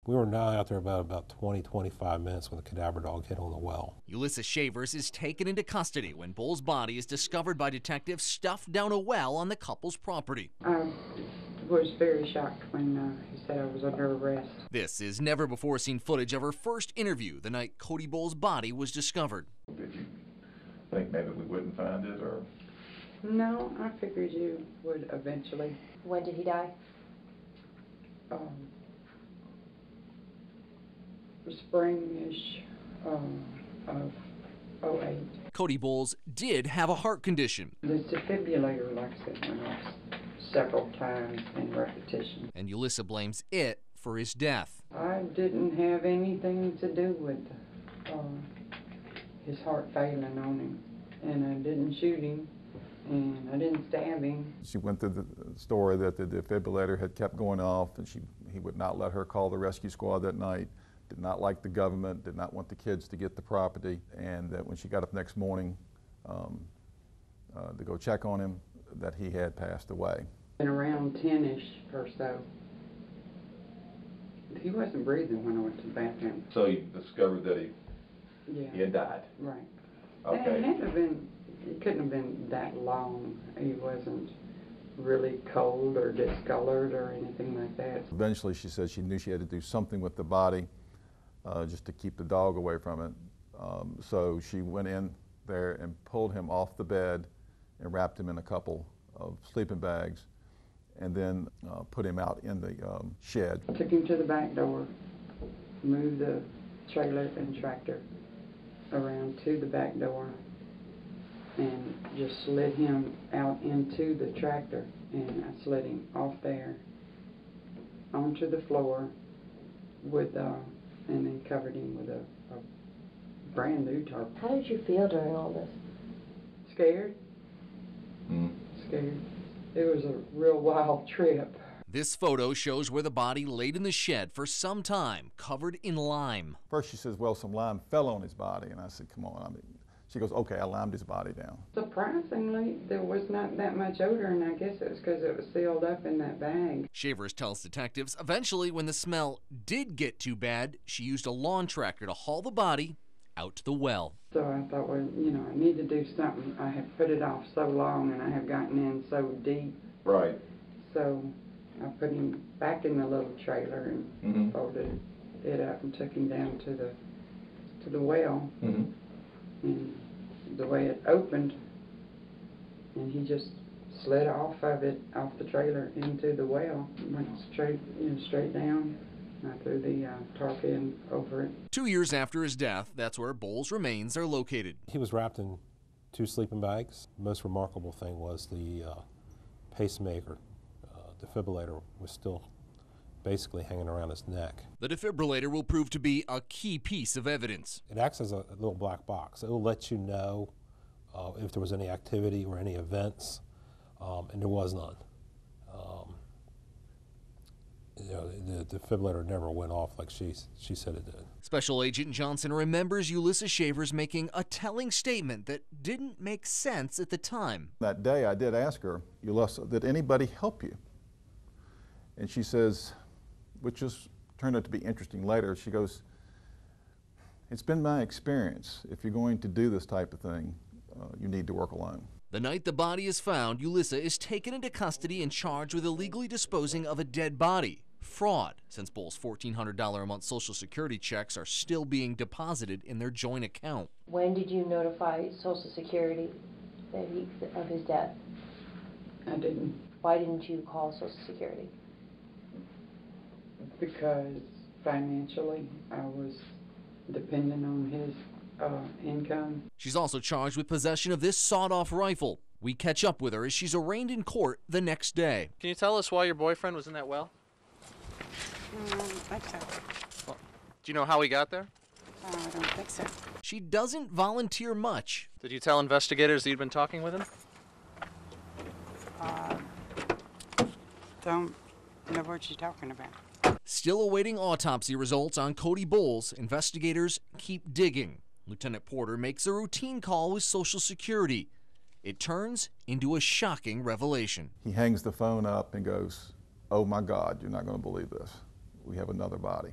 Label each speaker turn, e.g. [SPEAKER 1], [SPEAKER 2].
[SPEAKER 1] We were now out there about 20, 25 minutes when the cadaver dog hit on the well.
[SPEAKER 2] Ulisa Chavers is taken into custody when Bull's body is discovered by detectives stuffed down a well on the couple's property.
[SPEAKER 3] I was very shocked when he said I was under arrest.
[SPEAKER 2] This is never-before-seen footage of her first interview the night Cody Bull's body was discovered.
[SPEAKER 4] Did you think maybe we wouldn't find it, or?
[SPEAKER 3] No, I figured you would eventually.
[SPEAKER 5] When did he die?
[SPEAKER 3] Spring-ish of 08.
[SPEAKER 2] Cody Bowles did have a heart condition.
[SPEAKER 3] The defibrillator, like I said, went off several times in repetition.
[SPEAKER 2] And Ulisa blames it for his death.
[SPEAKER 3] I didn't have anything to do with his heart failing on him. And I didn't shoot him, and I didn't stab him.
[SPEAKER 6] She went through the story that the defibrillator had kept going off, and he would not let her call the rescue squad that night. Did not like the government, did not want the kids to get the property, and that when she got up next morning to go check on him, that he had passed away.
[SPEAKER 3] And around 10-ish or so, he wasn't breathing when I went to the bathroom.
[SPEAKER 4] So you discovered that he had died?
[SPEAKER 3] Right.
[SPEAKER 4] Okay.
[SPEAKER 3] It couldn't have been that long. He wasn't really cold or discolored or anything like that.
[SPEAKER 6] Eventually, she said she knew she had to do something with the body just to keep the dog away from it. So she went in there and pulled him off the bed and wrapped him in a couple of sleeping bags, and then put him out in the shed.
[SPEAKER 3] Took him to the back door, moved the trailer and tractor around to the back door, and just slid him out into the tractor. And I slid him off there onto the floor with and then covered him with a brand new tarp.
[SPEAKER 5] How did you feel during all this?
[SPEAKER 3] Scared. Scared. It was a real wild trip.
[SPEAKER 2] This photo shows where the body laid in the shed for some time, covered in lime.
[SPEAKER 6] First she says, well, some lime fell on his body, and I said, come on. She goes, okay, I limed his body down. Surprisingly,
[SPEAKER 3] there was not that much odor, and I guess it was because it was sealed up in that bag.
[SPEAKER 2] Chavers tells detectives eventually when the smell did get too bad, she used a lawn tractor to haul the body out to the well.
[SPEAKER 3] So I thought, well, you know, I need to do something. I have put it off so long, and I have gotten in so deep.
[SPEAKER 4] Right.
[SPEAKER 3] So I put him back in the little trailer and folded it up and took him down to the well. And the way it opened, and he just slid off the trailer into the well, went straight down. I threw the tarp in over it.
[SPEAKER 2] 2 years after his death, that's where Bowles' remains are located.
[SPEAKER 1] He was wrapped in 2 sleeping bags. The most remarkable thing was the pacemaker, defibrillator was still basically hanging around his neck.
[SPEAKER 2] The defibrillator will prove to be a key piece of evidence.
[SPEAKER 1] It acts as a little black box. It will let you know if there was any activity or any events, and there was none. You know, the defibrillator never went off like she said it did.
[SPEAKER 2] Special Agent Johnson remembers Ulisa Chavers making a telling statement that didn't make sense at the time.
[SPEAKER 6] That day I did ask her, Ulisa, did anybody help you? And she says, which just turned out to be interesting later, she goes, it's been my experience, if you're going to do this type of thing, you need to work alone.
[SPEAKER 2] The night the body is found, Ulisa is taken into custody and charged with illegally disposing of a dead body. Fraud, since Bowles' $1,400 a month Social Security checks are still being deposited in their joint account.
[SPEAKER 5] When did you notify Social Security of his death?
[SPEAKER 3] I didn't.
[SPEAKER 5] Why didn't you call Social Security?
[SPEAKER 3] Because financially I was dependent on his income.
[SPEAKER 2] She's also charged with possession of this sawed-off rifle. We catch up with her as she's arraigned in court the next day.
[SPEAKER 7] Can you tell us why your boyfriend was in that well?
[SPEAKER 8] I don't think so.
[SPEAKER 7] Well, do you know how he got there?
[SPEAKER 8] I don't think so.
[SPEAKER 2] She doesn't volunteer much.
[SPEAKER 7] Did you tell investigators that you'd been talking with him?
[SPEAKER 8] Don't know what you're talking about.
[SPEAKER 2] Still awaiting autopsy results on Cody Bowles, investigators keep digging. Lieutenant Porter makes a routine call with Social Security. It turns into a shocking revelation.
[SPEAKER 6] He hangs the phone up and goes, oh my God, you're not going to believe this. We have another body.